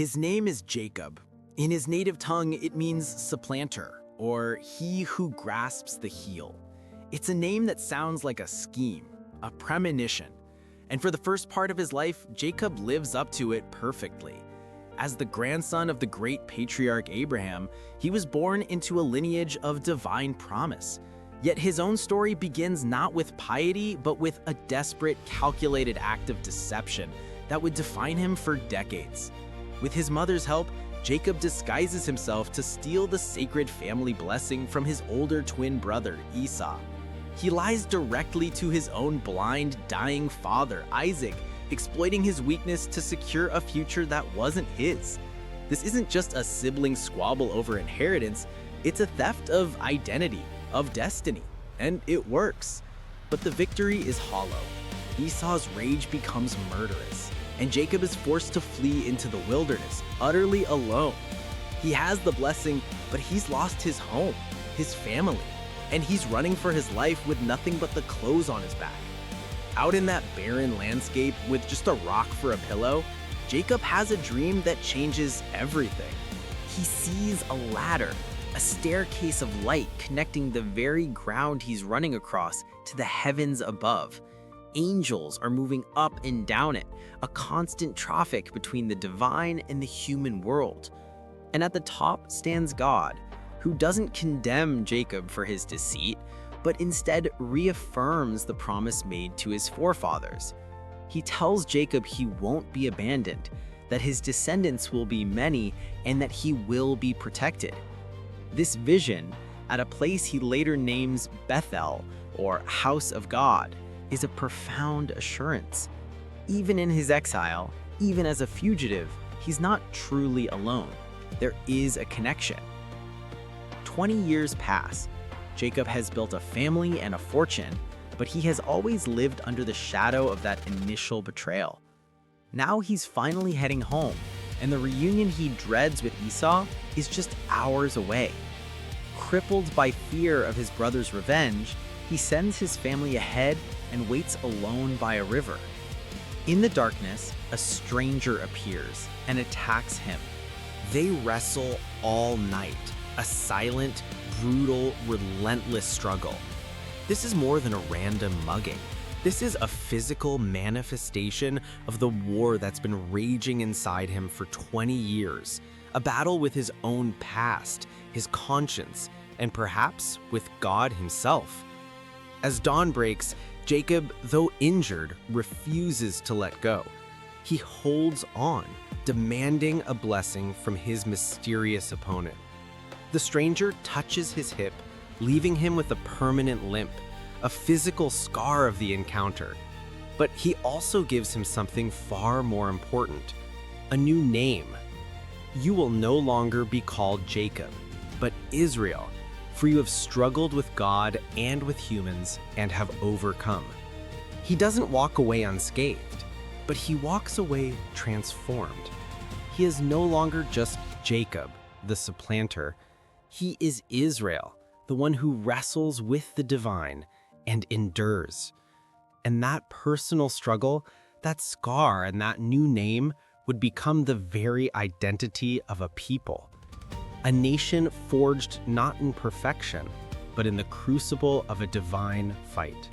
His name is Jacob. In his native tongue, it means supplanter, or he who grasps the heel. It's a name that sounds like a scheme, a premonition. And for the first part of his life, Jacob lives up to it perfectly. As the grandson of the great patriarch Abraham, he was born into a lineage of divine promise. Yet his own story begins not with piety, but with a desperate, calculated act of deception that would define him for decades. With his mother's help, Jacob disguises himself to steal the sacred family blessing from his older twin brother, Esau. He lies directly to his own blind, dying father, Isaac, exploiting his weakness to secure a future that wasn't his. This isn't just a sibling squabble over inheritance, it's a theft of identity, of destiny, and it works. But the victory is hollow. Esau's rage becomes murderous, and Jacob is forced to flee into the wilderness, utterly alone. He has the blessing, but he's lost his home, his family, and he's running for his life with nothing but the clothes on his back. Out in that barren landscape with just a rock for a pillow, Jacob has a dream that changes everything. He sees a ladder, a staircase of light connecting the very ground he's running across to the heavens above. Angels are moving up and down it, a constant traffic between the divine and the human world. And at the top stands God, who doesn't condemn Jacob for his deceit, but instead reaffirms the promise made to his forefathers. He tells Jacob he won't be abandoned, that his descendants will be many, and that he will be protected. This vision, at a place he later names Bethel, or House of God, is a profound assurance. Even in his exile, even as a fugitive, he's not truly alone. There is a connection. 20 years pass. Jacob has built a family and a fortune, but he has always lived under the shadow of that initial betrayal. Now he's finally heading home, and the reunion he dreads with Esau is just hours away. Crippled by fear of his brother's revenge, he sends his family ahead and waits alone by a river. In the darkness, a stranger appears and attacks him. They wrestle all night, a silent, brutal, relentless struggle. This is more than a random mugging. This is a physical manifestation of the war that's been raging inside him for 20 years, a battle with his own past, his conscience, and perhaps with God himself. As dawn breaks, Jacob, though injured, refuses to let go. He holds on, demanding a blessing from his mysterious opponent. The stranger touches his hip, leaving him with a permanent limp, a physical scar of the encounter. But he also gives him something far more important, a new name. You will no longer be called Jacob, but Israel, for you have struggled with God and with humans and have overcome. He doesn't walk away unscathed, but he walks away transformed. He is no longer just Jacob, the supplanter. He is Israel, the one who wrestles with the divine and endures. And that personal struggle, that scar and that new name would become the very identity of a people. A nation forged not in perfection, but in the crucible of a divine fight.